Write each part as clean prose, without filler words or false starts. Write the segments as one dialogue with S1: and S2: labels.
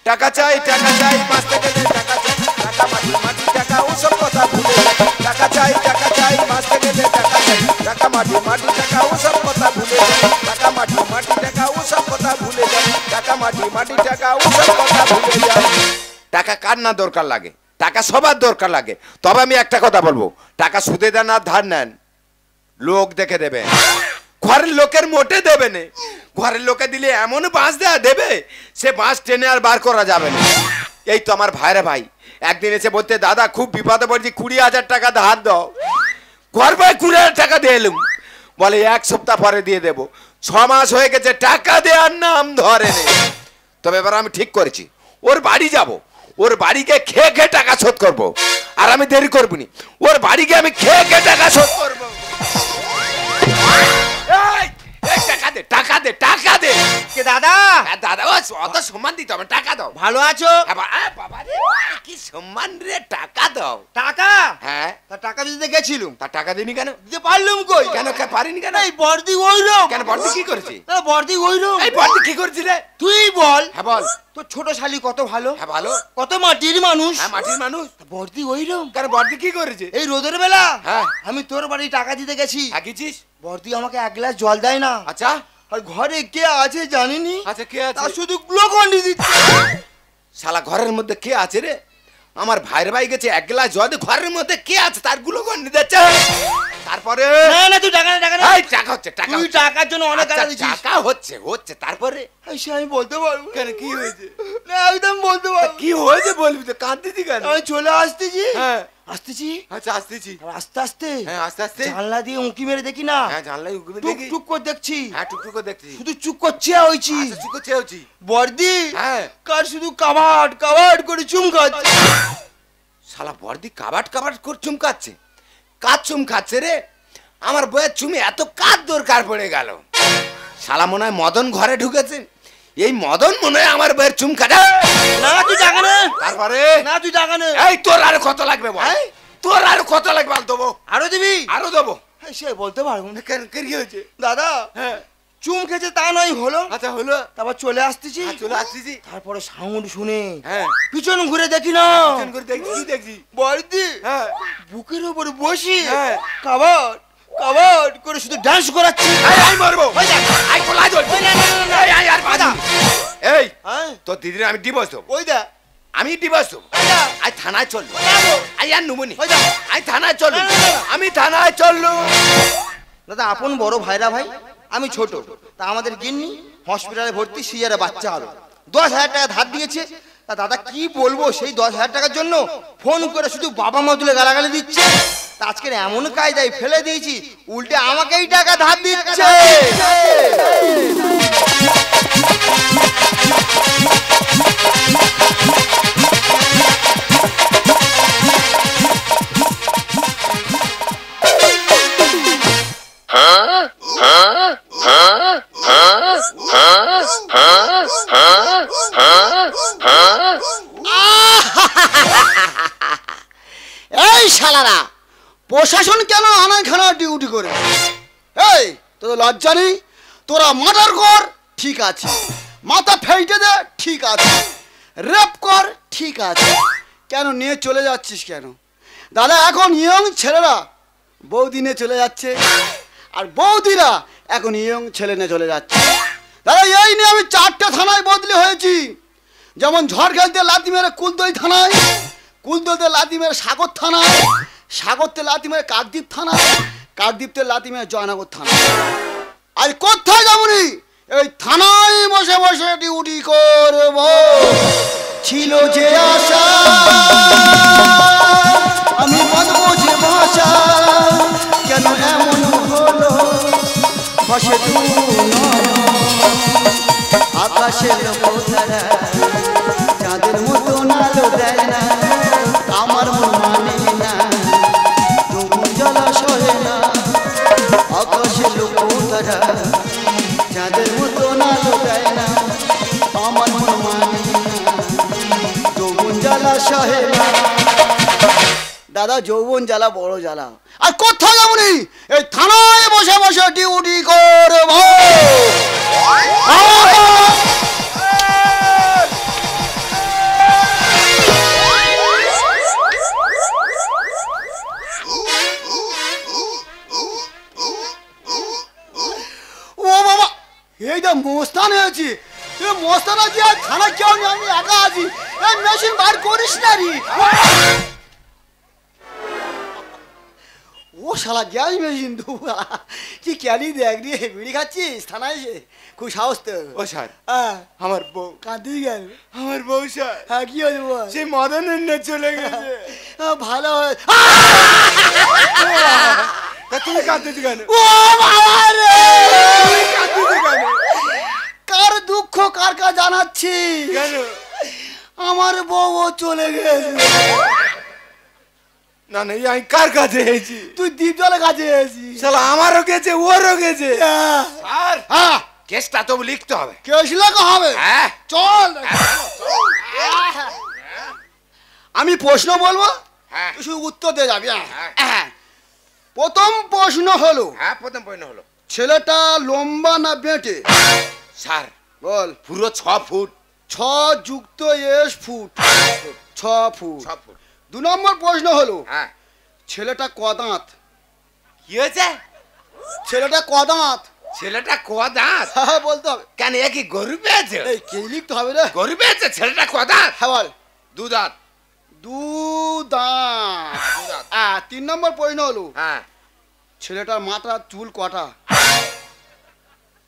S1: টাকা চাই বাঁচতে গেলে টাকা চাই, টাকা মাটি মাটি টাকা ওসব কথা ভুলে যাই, টাকা চাই বাঁচতে গেলে টাকা চাই, টাকা মাটি মাটি টাকা ওসব কথা ভুলে যাই, টাকা মাটি মাটি টাকা ওসব কথা ভুলে যাই, টাকা মাটি মাটি টাকা ওসব কথা ভুলে যাই। টাকা কার না দরকার লাগে? টাকা সবার দরকার লাগে। তবে আমি একটা কথা বলবো, টাকা সুদে দেন আর ধার নেন, লোক দেখে দেবে, ঘরের লোকের মোটে দেবে না। ঘরের লোকে দিলে এমন বাঁশ দেবে, সে বাঁশ টেনে আর বার করা যাবে না। এই তো আমার ভাইরা ভাই একদিন এসে বলতে, দাদা খুব বিপদে পড়ছি, 20,000 টাকা ধার দাও। ঘর ভাই 20,000 টাকা দিয়ে এলুম, বলে 1 সপ্তাহ পরে দিয়ে দেবো। 6 মাস হয়ে গেছে, টাকা দেওয়ার নাম ধরে নেই। তবে এবার আমি ঠিক করেছি, ওর বাড়ি যাব, ওর বাড়িকে খেয়ে খেয়ে টাকা শোধ করবো, আর আমি দেরি করবো নি, ওর বাড়িকে আমি খেয়ে খেয়ে টাকা শোধ করবো। টাকা দে টাকা দে।
S2: কে দাদা?
S1: দাদা অত সম্মান দিতে হবে, টাকা দাও।
S2: ভালো আছো?
S1: বাবা রে কি সম্মান রে, টাকা দাও।
S2: টাকা?
S1: হ্যাঁ।
S2: তা টাকা দিতে গেছিলুম,
S1: তা টাকা দিনি কেন?
S2: দিতে পারলুম কই?
S1: কেন পারিনি কেন?
S2: এই বর্দি ওইরকম।
S1: কেন বর্দি কি করেছি?
S2: বর্দি ওইরকম।
S1: এই বর্দি কি করেছিল?
S2: তুই বল।
S1: হ্যাঁ বল।
S2: তোর ছোট শালি কত ভালো।
S1: হ্যাঁ ভালো।
S2: কত মাটির মানুষ।
S1: হ্যাঁ মাটির মানুষ।
S2: বর্দি ওইরকম।
S1: কেন বর্দি কি করেছে?
S2: এই রোদের বেলা
S1: হ্যাঁ
S2: আমি তোর বাড়ি টাকা দিতে গেছি।
S1: গেছিস?
S2: বর্দি আমাকে 1 গ্লাস জল দেয় না।
S1: আচ্ছা।
S2: আর ঘরে কে আছে জানিনি।
S1: আচ্ছা কে আছে?
S2: তা শুধু গ্লুকন্ডি দিচ্ছে।
S1: শালা ঘরের মধ্যে কে আছে রে? আমার ভাইয়ের ভাই গেছে 1 গ্লাস জল, ঘরের মধ্যে কে আছে তার গ্লুকন্ডি দিচ্ছে। তারপরে
S2: না তুই টাকা না, টাকা না।
S1: এই টাকা হচ্ছে, টাকা
S2: তুই টাকার জন্য অনেক টাকা দিছিস।
S1: টাকা হচ্ছে তারপরে
S2: সে আমি বলতে পারবো।
S1: কেন কি হয়েছে?
S2: না একদম বলতে পারবো।
S1: কি হয়েছে বলবি তো, কাঁদতেছি কেন?
S2: আমি চলে আসতেছি।
S1: হ্যাঁ
S2: আসতেছি।
S1: আচ্ছা আসতেছি।
S2: আস্তে আস্তে।
S1: হ্যাঁ আস্তে আস্তে।
S2: জানলা দিয়ে উঁকি মেরে দেখি না।
S1: হ্যাঁ জানলাই উঁকি মেরে
S2: টুক
S1: দেখি।
S2: টুক করে দেখছি।
S1: হ্যাঁ টুক টুক করে দেখছি।
S2: শুধু চুপ করছে হইছি।
S1: আচ্ছা চুপ করছে হইছি।
S2: বর্দি
S1: হ্যাঁ
S2: কার শুধু কাবাট কাবাট করে চুমকাচ্ছে।
S1: শালা বর্দি কাবাট কাবাট করে চুমকাচ্ছে। কার চুম খাচ্ছে রে? আমার বইয়ের চুমে এত কার দরকার পড়ে গেল? শালা মনে হয় মদন ঘরে ঢুকেছে। এই মদন মনে হয় আমার বইয়ের চুম খাটা।
S2: না তুই টাকা না।
S1: তারপরে
S2: না তুই টাকা না।
S1: এই তোর আরো কত লাগবে বল? তোর আরো কত লাগবে বল? দেবো।
S2: আরো দিবি?
S1: আরো দেবো।
S2: সে বলতে পারবো না।
S1: কেন কি হয়েছে?
S2: দাদা
S1: হ্যাঁ
S2: চুম খেয়েছে তা নয় হলো।
S1: আচ্ছা হলো।
S2: তারপর চলে আসতেছি।
S1: চলে আসতেছি।
S2: তারপরে সাউন্ড শুনে
S1: হ্যাঁ
S2: পিছন ঘুরে দেখি না।
S1: পিছন ঘুরে দেখছি। কি দেখছি?
S2: বর্দি
S1: হ্যাঁ
S2: বুকের উপর বসি
S1: হ্যাঁ
S2: কাবাট কাবাট করে শুধু ডান্স করাচ্ছে।
S1: আই মারবো। আই কোলা জল। এই আই আর বাজা। এই তোর দিদির আমি ডিভোর্স দেবো।
S2: ওই দা
S1: আমি ডিভোর্স দেবো। আই থানায় চললো। I R নুমনি। আই থানায় চললো। আমি থানায় চললো।
S2: দাদা আপন বড় ভাইরা ভাই, আমি ছোট। তা আমাদের গিন্নি হসপিটালে ভর্তি, সিজারে বাচ্চা হলো। 10,000 টাকা ধার দিয়েছে। তা দাদা কি বলবো, সেই 10,000 টাকার জন্য ফোন করে শুধু বাবা মা তুলে গালাগালি দিচ্ছে। তা আজকের এমন কায়দায় ফেলে দিয়েছি, উল্টে আমাকেই টাকা ধার দিচ্ছে।
S3: এই শালারা প্রশাসন কেন আনাখানা ডিউটি করে? এই তোদের লজ্জা নেই? তোরা মার্ডার কর ঠিক আছে, মাথা ফেটে দে ঠিক আছে, রেপ কর ঠিক আছে, কেন নিয়ে চলে যাচ্ছিস কেন? দাদা এখন ইয়ং ছেলেরা বৌদি নিয়ে চলে যাচ্ছে, আর বৌদিরা এখন ইয়ং ছেলে নিয়ে চলে যাচ্ছে। দাদা এই নিয়ে আমি 4টে থানায় বদলি হয়েছি। যেমন ঝড়খালিতে লাথি মেরে কুলতলি থানায়, কুলতলিতে লাথি মেরে সাগর থানায়, সাগরতে লাথি মেরে কাকদ্বীপ থানায়, কাকদ্বীপতে লাথি মেরে জয়নগর থানায়। আর কোথায় যাবনি? এই থানায় বসে বসে ডিউটি করব। ছিল যে আশা আমি বাঁধবো যে ভাষা, কেন এমন হলো বসে আকাশের লোকতারা চাঁদের মতো আলো দেয় না, আমার মন মানে না, যমুন জলাশয়ে না। আকাশের লোকতারা চাঁদের মতো আলো দেয় না, আমার মন মানে না, যমুন জলাশয়ে না। দাদা যৌবন জ্বালা বড় জ্বালা। আর কোথায় যাবনি? এই থানায় বসে বসে ডিউটি করব। পোস্তানা দিয়ে থানা কেউ নেই, আমি একা আছি। এই মেশিন বার করিস না রে। ও শালা গ্যাস মেশিন দু কি ক্যালি দেখ রে, বিড়ি খাচ্ছিস থানায় এসে? খুব সাহস তো।
S1: ও স্যার,
S3: হ্যাঁ,
S1: আমার বউ,
S3: কাঁদিয়ে গেল।
S1: আমার বউ স্যার,
S3: হ্যাঁ, কি হয়েছে বল?
S1: সেই মদনের না চলে গেছে।
S3: ভালো হয়ে
S1: তা তুমি কাঁদতেছো কেন?
S3: ও বাবা রে,
S1: তুমি কাঁদতেছো কেন?
S3: কার দুঃখ কার কা জানাচ্ছি?
S1: কেন?
S3: আমার বউ চলে গেছে।
S1: না না, এই আমি কার কাছে এসেছি?
S3: তুই দ্বীপ জলে কাছে এসেছিস।
S1: শালা আমারও গেছে, ওরও গেছে।
S3: হ্যাঁ,
S1: হ্যাঁ, কেসটা তো লিখতে হবে।
S3: কেস লেখা হবে।
S1: হ্যাঁ,
S3: চল, আমি প্রশ্ন বলবো,
S1: হ্যাঁ,
S3: তুই শুধু উত্তর দিয়ে যাবি।
S1: হ্যাঁ।
S3: প্রথম প্রশ্ন হলো,
S1: হ্যাঁ, প্রথম প্রশ্ন হলো,
S3: ছেলেটা লম্বা না বেঁটে?
S1: স্যার
S3: বল।
S1: পুরো 6 ফুট।
S3: 6 যুক্ত এস ফুট, 6 ফুট।
S1: 6 ফুট।
S3: 2 নম্বর প্রশ্ন হলো,
S1: হ্যাঁ,
S3: ছেলেটা কদাঁত?
S1: কি হয়েছে?
S3: ছেলেটা কদাঁত?
S1: ছেলেটা কদাঁত?
S3: হ্যাঁ, বলতে হবে।
S1: কেন, এ কি গরু পেয়েছে?
S3: এই কে লিখতে হবে রে?
S1: গরু পেয়েছে, ছেলেটা কদাঁত?
S3: হ্যাঁ, বল।
S1: 2 দাঁত।
S3: 2 দাঁত।
S1: 2 দাঁত।
S3: 3 নম্বর প্রশ্ন হলো,
S1: হ্যাঁ,
S3: ছেলেটার মাথার চুল কটা?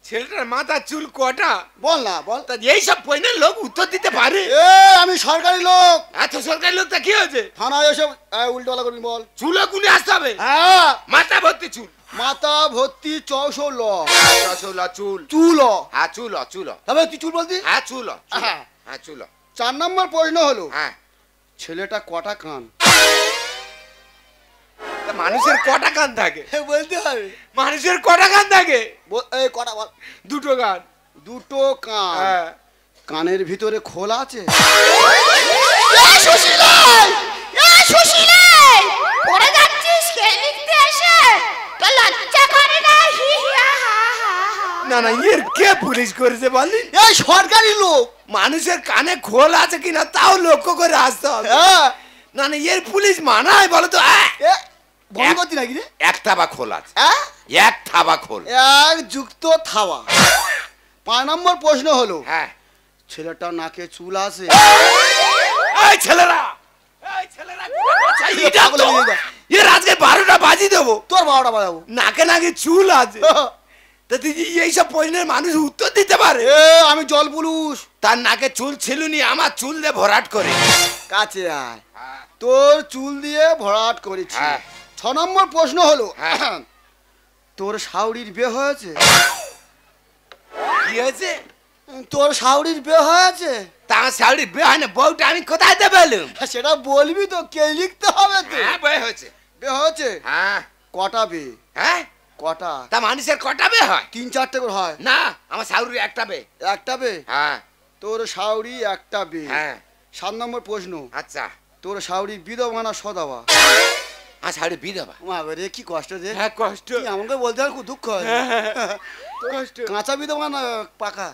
S1: ছেলেটার মাথা চুল কটা?
S3: বল না, বল।
S1: তা এইসব প্রশ্নের লোক উত্তর দিতে পারে?
S3: এ আমি সরকারি লোক,
S1: এত সরকারি লোকটা কি হয়েছে?
S3: থানায় এসব উল্টোপাল্টা করবি। বল।
S1: চুলো গুনে আসতে হবে?
S3: হ্যাঁ,
S1: মাথা ভর্তি চুল।
S3: মাথা ভর্তি 64
S1: চুল। চুল।
S3: চুল।
S1: হ্যাঁ, চুল। চুল।
S3: তবে তুই চুল বলতি।
S1: হ্যাঁ, চুল।
S3: হ্যাঁ।
S1: হ্যাঁ, চুল।
S3: 4 নম্বর প্রশ্ন হলো,
S1: হ্যাঁ,
S3: ছেলেটা কটা কান?
S1: তা মানুষের কটা কান থাকে?
S3: বলতে হবে।
S1: মানুষের কটা কান থাকে?
S3: এই কটা বল।
S1: 2টো কান।
S3: 2টো কান।
S1: হ্যাঁ।
S3: কানের ভিতরে খোল আছে?
S4: পড়ে যাচ্ছিস কে লিখতে এসে? তো লজ্জা করে না? হি হি হা হা হা।
S1: না না, এর কে পুলিশ করেছে বলি?
S3: এই সরকারি লোক।
S1: মানুষের কানে খোল আছে কিনা তাও লক্ষ্য করে আসতে হবে।
S3: হ্যাঁ,
S1: না না, এর পুলিশ মানায় বলো তো?
S3: এ বন্ধ করতি নাকি রে?
S1: এক থাবা খোল আছে।
S3: হ্যাঁ,
S1: এক থাবা খোল।
S3: 1 যুক্ত থাবা। 5 নম্বর প্রশ্ন হলো,
S1: হ্যাঁ।
S3: ছেলেটা নাকে চুল আছে?
S1: এই ছেলেরা, এই ছেলেরা, এটা তো এর আজকে 12টা বাজি দেবো।
S3: তোর 12টা বাজাবো।
S1: নাকে নাকে চুল আছে। তা তুই এইসব প্রশ্নের মানুষ উত্তর দিতে পারে?
S3: এ আমি জল পুলুস।
S1: তার নাকে চুল ছিল নি, আমার চুল দিয়ে ভরাট করে।
S3: কাছে আয়, তোর চুল দিয়ে ভরাট করেছি।
S1: হ্যাঁ।
S3: 6 নম্বর প্রশ্ন হলো,
S1: হ্যাঁ।
S3: তোর শাউরির বিয়ে হয়েছে?
S1: কি হয়েছে?
S3: তোর শাউরির বিয়ে হয়েছে?
S1: তা আমার শাড়ির বিয়ে হয় না, বউটা আমি কোথায় দেবো?
S3: সেটা বলবি তো, কে লিখতে হবে তো।
S1: হ্যাঁ, বিয়ে হয়েছে।
S3: বিয়ে হয়েছে?
S1: হ্যাঁ।
S3: কটা বিয়ে?
S1: হ্যাঁ,
S3: কটা?
S1: তা মানুষের কটা বিয়ে হয়?
S3: 3-4টে করে হয়।
S1: না, আমার শাড়ির একটা বিয়ে।
S3: একটা বিয়ে?
S1: হ্যাঁ।
S3: তোর শাউরি একটা বিয়ে।
S1: হ্যাঁ।
S3: 7 নম্বর প্রশ্ন,
S1: আচ্ছা,
S3: তোর শাউরি বিধবা না সদাবা?
S1: আমার শাড়ি বিধবা।
S3: মা রে, কি কষ্ট রে।
S1: হ্যাঁ, কষ্ট।
S3: তুই আমাকে বলতে আর খুব দুঃখ হয়।
S1: কষ্ট।
S3: কাঁচা বিধবা না পাকা?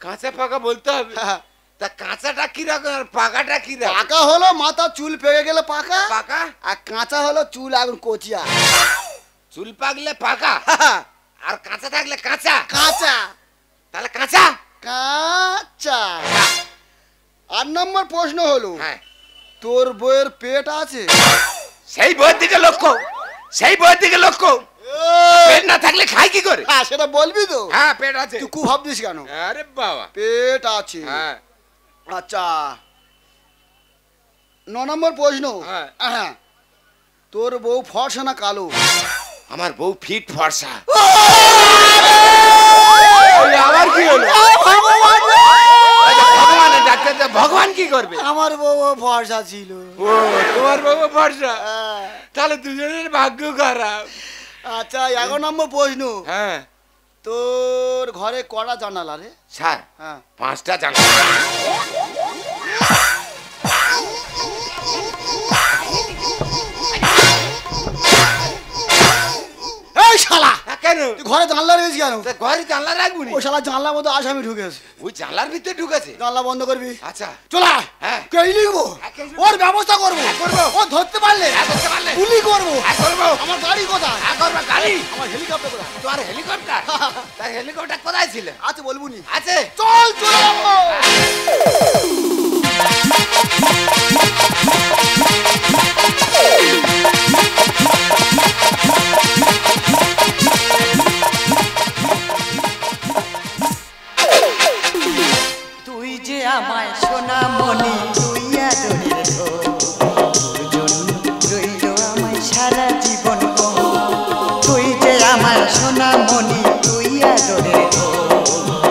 S1: কাঁচা পাকা বলতে হবে।
S3: হ্যাঁ।
S1: তা কাঁচাটা কি রকম আর পাকাটা কি রকম?
S3: পাকা হলো মাথা চুল পেকে গেলে পাকা,
S1: পাকা?
S3: আর কাঁচা হলো চুল এখন কচিয়া।
S1: চুল পাকলে পাকা, আর কাঁচা থাকলে কাঁচা।
S3: কাঁচা।
S1: তাহলে কাঁচা।
S3: কাঁচা। 8 নম্বর প্রশ্ন হলো,
S1: হ্যাঁ।
S3: তোর বইয়ের পেট আছে?
S1: সেই বইয়ের দিকে লক্ষ্য, সেই বইয়ের দিকে লক্ষ্য। পেট না থাকলে খাই কি করে?
S3: হ্যাঁ, সেটা বলবি তো।
S1: হ্যাঁ, পেট আছে।
S3: তুই খুব ভাবছিস কেন?
S1: আরে বাবা,
S3: পেট আছে।
S1: হ্যাঁ।
S3: আচ্ছা, 9 নম্বর প্রশ্ন,
S1: হ্যাঁ।
S3: হ্যাঁ, তোর বউ ফর্সা না কালো?
S1: আমার বউ ফিট ফর্সা। আমার কি হলো? ভগবান, ডাক্তার ভগবান কি করবে?
S3: আমার বউ ফর্সা ছিল।
S1: ও, তোমার বউ ফর্সা?
S3: হ্যাঁ।
S1: তাহলে দুজনের ভাগ্য খারাপ।
S3: আচ্ছা, 11 নম্বর প্রশ্ন,
S1: হ্যাঁ।
S3: তোর ঘরে কটা জানালা রে?
S1: স্যার,
S3: হ্যাঁ।
S1: 5টা জানলা।
S3: এই শালা,
S1: কেন?
S3: তুই ঘরে জানলা রয়েছিস কেন? কেন?
S1: ঘরে জানলা রাখবো নি?
S3: ও শালা জানলার মতো আসামি ঢুকেছে।
S1: ওই জানলার ভিতরে ঢুকেছে।
S3: জানলা বন্ধ করবি।
S1: আচ্ছা
S3: চলা।
S1: হ্যাঁ।
S3: কেই লিখবো? ওর ব্যবস্থা করবো।
S1: করবো।
S3: ও ধরতে পারলে
S1: ধরতে পারলে
S3: গুলি করবো।
S1: করবো।
S3: আমার গাড়ি কোথায়?
S1: করবো গাড়ি।
S3: আমার হেলিকপ্টার কোথায়?
S1: তোমার হেলিকপ্টার? তাই হেলিকপ্টার কোথায় ছিল?
S3: আছে বলবো নি।
S1: আছে।
S3: চল চলে যাবো।
S5: তুই যে আমায় সোনামণি তুই আদরের গো, তোর জন্য রইল আমায় সারা জীবন গো। তুই যে আমায় সোনামণি তুই আদরের গো,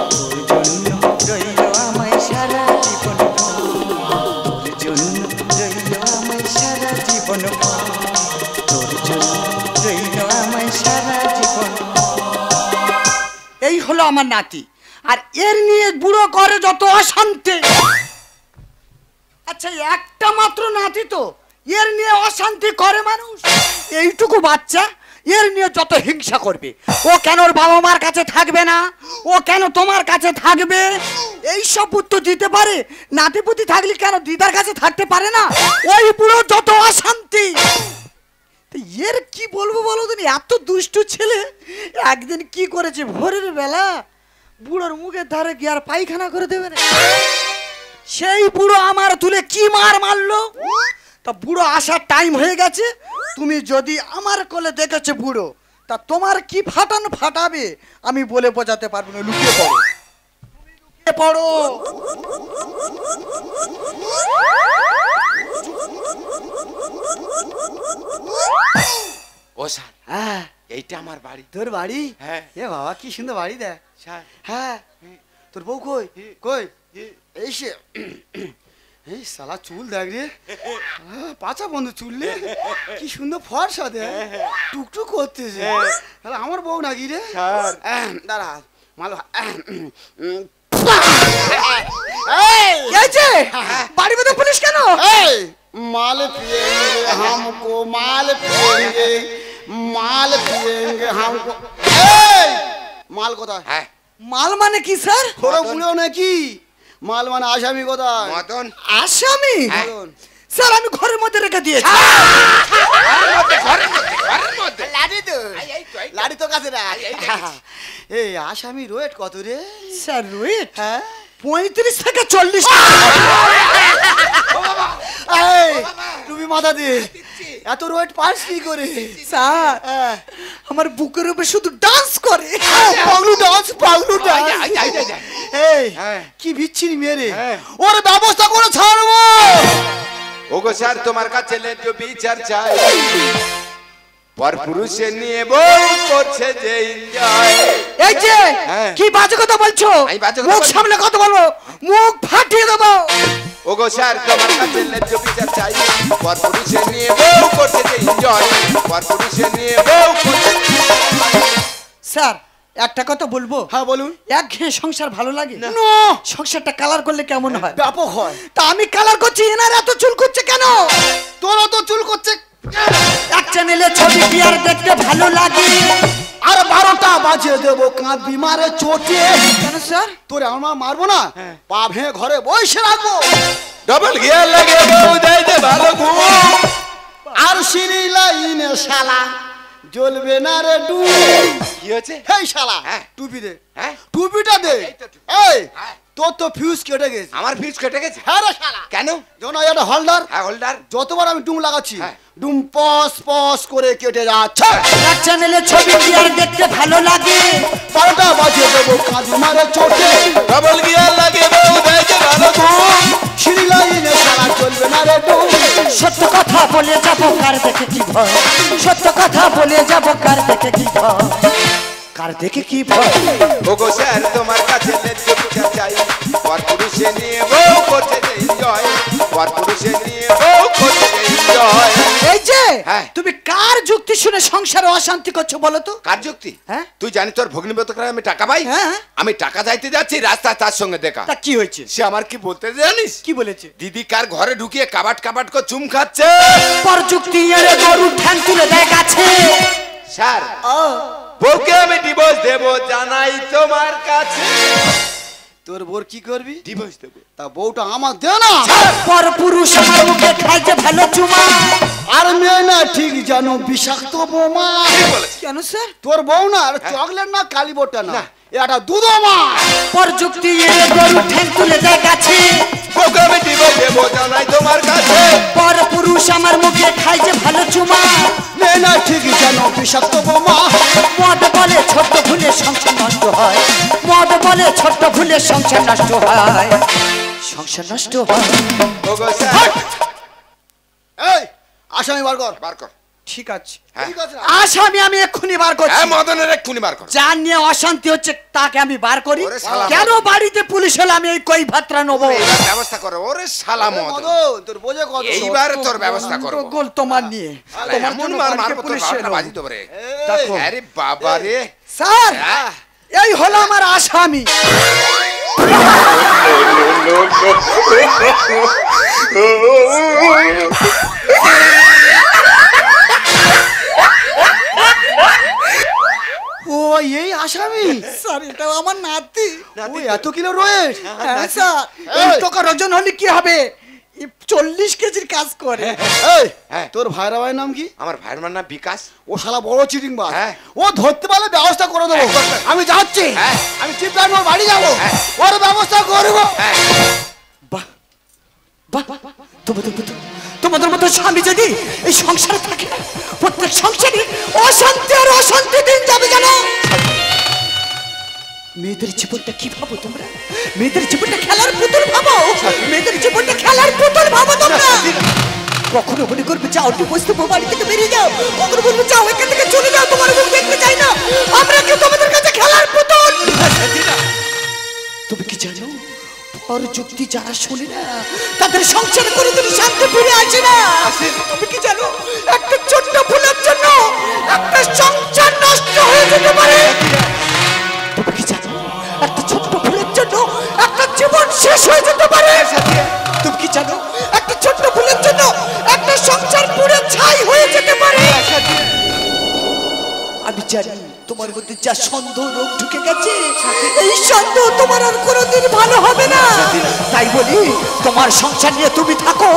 S5: তোর জন্য রইল আমায় সারা জীবন গো, তোর জন্য রইল আমায় সারা জীবন গো, তোর জন্য রইল আমায় সারা জীবন গো। এই হলো আমার নাতি, আর এর নিয়ে বুড়ো করে যত অশান্তি। আচ্ছা একটা মাত্র নাতি তো, এর নিয়ে অশান্তি করে মানুষ? এইটুকু বাচ্চা এর নিয়ে যত হিংসা করবে। ও কেন ওর বাবা মার কাছে থাকবে না? ও কেন তোমার কাছে থাকবে? এই সব উত্তর দিতে পারে। নাতিপুতি থাকলে কেন দিদার কাছে থাকতে পারে না? ওই বুড়ো যত অশান্তি। এর কি বলবো বলো তুমি, এত দুষ্টু ছেলে। একদিন কি করেছে, ভোরের বেলা বুড়োর মুখের ধারে গিয়ে আর পায়খানা করে দেবে না। সেই বুড়ো আমার তুলে কি মার মারলো। তা বুড়ো আসার টাইম হয়ে গেছে। তুমি যদি আমার কোলে দেখেছে বুড়ো, তা তোমার কি ফাটানো ফাটাবে আমি বলে বোঝাতে পারবো না। লুকিয়ে পড়ো, লুকিয়ে পড়ো।
S1: ও স্যার,
S3: হ্যাঁ
S1: এইটা আমার বাড়ি।
S3: তোর বাড়ি?
S1: হ্যাঁ।
S3: এ বাবা কি সুন্দর বাড়ি দেখ।
S1: স্যার,
S3: হ্যাঁ তোর বউ কই? কই এই সে। এই শালা চুল দেখ রে, পাচা বন্ধ চুল রে, কি সুন্দর ফর্সা দে, টুকটুক করতেছে। তাহলে আমার বউ নাকি রে? দাঁড়া মাল।
S5: এই যে বাড়ি মধ্যে পুলিশ কেন?
S3: माल पिएंगे हमको, माल पिएंगे, माल पिएंगे हमको। মাল কোথায়?
S1: হ্যাঁ
S5: মাল মানে কি স্যার?
S3: ওরা বুড়ো নাকি? মাল মানে আসামি কোথায়?
S1: মদন।
S5: আসামি?
S3: মদন।
S5: স্যার আমি ঘরের মধ্যে রেখে দিয়েছি।
S1: ঘরের মধ্যে
S3: লাড়ি তো,
S1: এই তো, এই তো।
S3: লাড়ি তো কাছে রাখ।
S1: এই দেখেছি।
S3: এই আসামি রোয়েট কত রে?
S5: স্যার রুইট
S3: হ্যাঁ
S5: 35 থেকে 40।
S3: এই তুমি মাথা দে, এত রোয়েট পাস কি করে?
S5: স্যার আমার বুকের উপরে শুধু ডান্স করে।
S3: Paglu dance, Paglu dance. এই
S1: হ্যাঁ।
S3: কি বিচ্ছিরি মেরে,
S1: হ্যাঁ।
S3: ওর ব্যবস্থা করে ছাড়বো।
S1: ওগো স্যার, তোমার কাছে ন্যায্য বিচার চাই। পর পুরুষে নিয়ে বউ করছে যে এনজয়।
S5: এই যে
S1: হ্যাঁ।
S5: কি বাজে কথা বলছো?
S1: আমি বাজে কথা
S5: মুখ
S1: বলছি।
S5: সামনে কথা বলবো, মুখ ফাটিয়ে দেবো।
S1: ওগো স্যার, তোমার কাছে ন্যায্য বিচার চাই। পর পুরুষে নিয়ে বউ করছে যে এনজয়। পর পুরুষে নিয়ে বউ করছে যে enjoy।
S5: স্যার একটা কথা বলবো?
S3: হ্যাঁ বলুন।
S5: একঘেয়ে সংসার ভালো লাগে না?
S3: নো,
S5: সংসারটা কালার করলে কেমন হয়?
S3: ব্যাপক হয়।
S5: তা আমি কালার করছি, এনার এত চুল করছে কেন?
S3: তোরও তো চুল করছে।
S5: এক চ্যানেলে ছবি কি আর দেখতে ভালো লাগে?
S3: আর 12টা বাজিয়ে দেবো কাঁধ বিমারে চোটে।
S5: কেন স্যার?
S3: তোরে আমার মারবো না, পা ভেঙে ঘরে বসে রাখবো।
S1: ডবল গিয়ার লাগে বউ দেয় যে ভালো ঘুম।
S3: আর সিঁড়ি লাইনে শালা জ্বলবে না রে ডু।
S1: কি হয়েছে?
S3: হেই শালা,
S1: হ্যাঁ।
S3: টুপি দে,
S1: হ্যাঁ?
S3: টুপিটা দে।
S1: এই তো টুপি।
S3: এই
S1: হ্যাঁ।
S3: তোর তো ফিউজ কেটে গেছে।
S1: আমার ফিউজ কেটে গেছে।
S3: হ্যাঁ রে শালা,
S1: কেন?
S3: যখন একটা হলদার,
S1: হ্যাঁ হোল্ডার।
S3: যতবার আমি ডুম লাগাচ্ছি,
S1: হ্যাঁ।
S3: ডুম পস পস করে কেটে যাচ্ছে।
S5: এক চ্যানেলে ছবি কি আর দেখতে ভালো লাগে?
S3: 12টা বাজিয়ে দেবো কাঁধ বিমারে চোটে।
S1: ডবল গিয়ার লাগে বউ দেয় যে ভালো ঘুম।
S3: সিঁড়ি লাইনে শালা জ্বলবে না রে ডু।
S5: সত্য কথা বলে যাবো, কার দেখে কি ভয়? সত্য কথা বলে যাবো, কার দেখে কি ভয়? কার দেখে কি ভয়?
S1: ওগো স্যার, তোমার কাছে ন্যায্য বিচার চাই। পর পুরুষে নিয়ে বউ করছে যে এনজয়। পর পুরুষে নিয়ে বউ করছে যে এনজয়।
S5: এই যে
S1: হ্যাঁ।
S5: তুমি কার যুক্তি শুনে সংসারে অশান্তি করছো বলো তো?
S1: কার যুক্তি?
S5: হ্যাঁ?
S1: তুই জানিস তোর ভগ্নিপত করে আমি টাকা পাই?
S5: হ্যাঁ।
S1: আমি টাকা যাইতে যাচ্ছি, রাস্তায় তার সঙ্গে দেখা।
S5: তা কি হয়েছে?
S1: সে আমার কি বলতে জানিস?
S5: কি বলেছে?
S1: দিদি কার ঘরে ঢুকিয়ে কাবাট কাবাট করে চুম খাচ্ছে।
S5: পর যুক্তি এড়ে গরু ঠ্যাং তুলে দেয় গাছে।
S1: স্যার, বউকে আমি ডিভোর্স দেব জানাই তোমার কাছে।
S3: তোর বোর কি করবি?
S1: ডিভোর্স দেব।
S3: তা বউটা আমার দে না।
S5: পর পুরুষ আমার মুখে খায় যে ভালো চুমা।
S3: আর মেয়ে না ঠিক জানো বিষাক্ত বোমা।
S5: কেন স্যার?
S3: তোর বউ না চকলেট না কালী বোটা না, এটা দুধমা।
S5: পর যুক্তি এর গরু ঠ্যাং তুলে দেয় গাছে।
S1: বউকে আমি ডিভোর্স দেব জানাই তোমার কাছে।
S5: পর পুরুষ আমার মুখে খায় যে ভালো চুমা।
S3: মেয়ে না ঠিক জানো বিষাক্ত বোমা।
S5: মদ বলে ছোট্ট ভুলে সংসার নষ্ট হয়। মদ বলে ছোট্ট ভুলে সংসার নষ্ট হয়। সংসার নষ্ট হয়।
S1: ওগো স্যার।
S3: এই আসামি বার কর।
S1: বার কর।
S5: ঠিক আছে।
S3: ঠিক আছে না?
S5: আসামি আমি এক্ষুনি বার করছি।
S1: হ্যাঁ মদনের এক্ষুনি বার কর।
S5: যার নিয়ে অশান্তি হচ্ছে তাকে আমি বার করি।
S1: ওরে শালা
S5: কেন বাড়িতে পুলিশ হলে আমি এই কই ভাত্রা নেবো?
S1: এইবার ব্যবস্থা করো। ওরে শালা মদন।
S3: মদন তোর বোঝে কত?
S1: এইবার তোর ব্যবস্থা করব।
S5: গোল তোমার নিয়ে। তোমার
S1: এমন
S5: জন্য
S1: মার
S5: বাড়িতে
S1: মারবো তোর
S5: পুলিশ
S1: বারোটা
S5: এলো।
S1: বাজি দেবো রে।
S5: দেখো।
S1: আরে বাবা রে।
S5: স্যার
S1: হ্যাঁ।
S5: এই হলো আমার আসামি।
S3: ও এই আসামি?
S5: স্যার এটা আমার নাতি।
S3: ও এত কিলো রয়েছে?
S5: হ্যাঁ স্যার এই টাকা ওজন হলে কি হবে? 40 কেজির কাজ করে।
S3: এই
S1: হ্যাঁ।
S3: তোর ভাইরা ভাইয়ের নাম কি?
S1: আমার ভাইয়ের নাম বিকাশ।
S3: ও শালা বড় চিটিং বাজ।
S1: হ্যাঁ।
S3: ও ধরতে পারলে ব্যবস্থা করে দেবো।
S1: হ্যাঁ, করবে।
S3: আমি যাচ্ছি।
S1: হ্যাঁ।
S3: আমি চিপলান ওর বাড়ি যাবো।
S1: হ্যাঁ।
S3: ওর ব্যবস্থা করবো।
S1: হ্যাঁ।
S5: বাহ বাহ তোমাদের মতো স্বামী যদি এই সংসারে থাকে, প্রত্যেক সংসারে অশান্তি আর অশান্তি দিন যাবে জানো। মেয়েদের জীবনটা কি ভাবো তোমরা? মেয়েদের জীবনটা খেলার পুতুল ভাবো। মেয়েদের জীবনটা খেলার পুতুল ভাবো তোমরা। কখনো মনে করবে যাও ডিভোর্স দেবো, বাড়ি থেকে বেরিয়ে যাও। কখনো বলবে যাও এখান থেকে চলে যাও, তোমার মুখ দেখতে চাই না। আমরা কি তোমাদের কাছে খেলার পুতুল? তুমি কি জানো পর যুক্তি যারা শোনে না তাদের সংসারে কোনোদিন শান্তি ফিরে আসে না। তুমি কি জানো একটা ছোট্ট ভুলের জন্য একটা সংসার নষ্ট হয়ে যেতে পারে? তুমি কি জানো একটা ছোট্ট ভুলের জন্য একটা জীবন শেষ হয়ে যেতে পারে? তুমি কি জানো একটা ছোট্ট ভুলের জন্য একটা সংসার পুরো ছাই হয়ে যেতে পারে? আমি জানি তোমার মধ্যে যা সন্দেহ রোগ ঢুকে গেছে, এই সন্দেহ তোমার আর কোনোদিন ভালো হবে না। তাই বলি তোমার সংসার নিয়ে তুমি থাকো,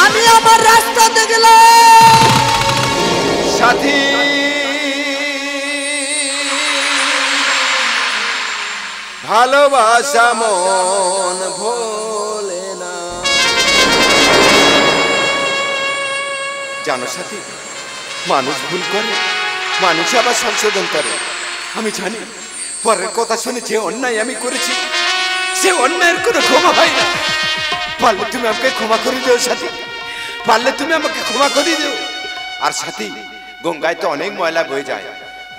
S5: আমি আমার রাস্তাতে গেলাম।
S1: সাথী ভালোবাসা মন ভোলে না। জানো সাথী, মানুষ ভুল করে, মানুষ আবার সংশোধন করে। আমি জানি পরের কথা শুনে যে অন্যায় আমি করেছি সে অন্যায়ের কোনো ক্ষমা হয় না। পারলে তুমি আমাকে ক্ষমা করে দিও সাথী, পারলে তুমি আমাকে ক্ষমা করে দিও। আর সাথী, গঙ্গায় তো অনেক ময়লা বয়ে যায়,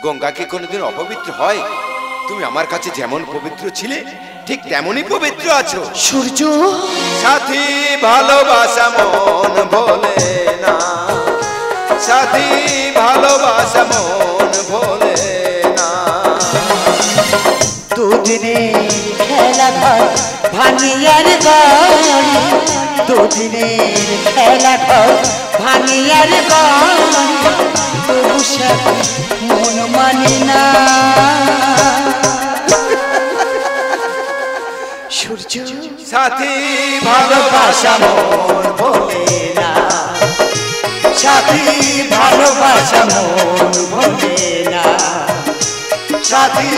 S1: গঙ্গা কি কোনোদিন অপবিত্র হয়? তুমি আমার কাছে যেমন পবিত্র ছিলে ঠিক তেমনই পবিত্র আছো।
S5: সূর্য
S1: সাথী ভালোবাসা মন ভোলে না, সাথী ভালোবাসা মন ভোলে না।
S5: দুদিনে খেলা ঘর ভাঙিয়ার গাড়ি, দুদিনের খেলা ঘর ভাঙিয়ার গাড়ি, তবু সাথী মন মানে না। সূর্য
S1: সাথী ভালোবাসা মন ভোলে না,
S5: সাথী ভালোবাসা মন ভোলে না, সাথী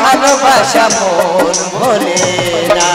S5: ভালোবাসা মন ভোলে না।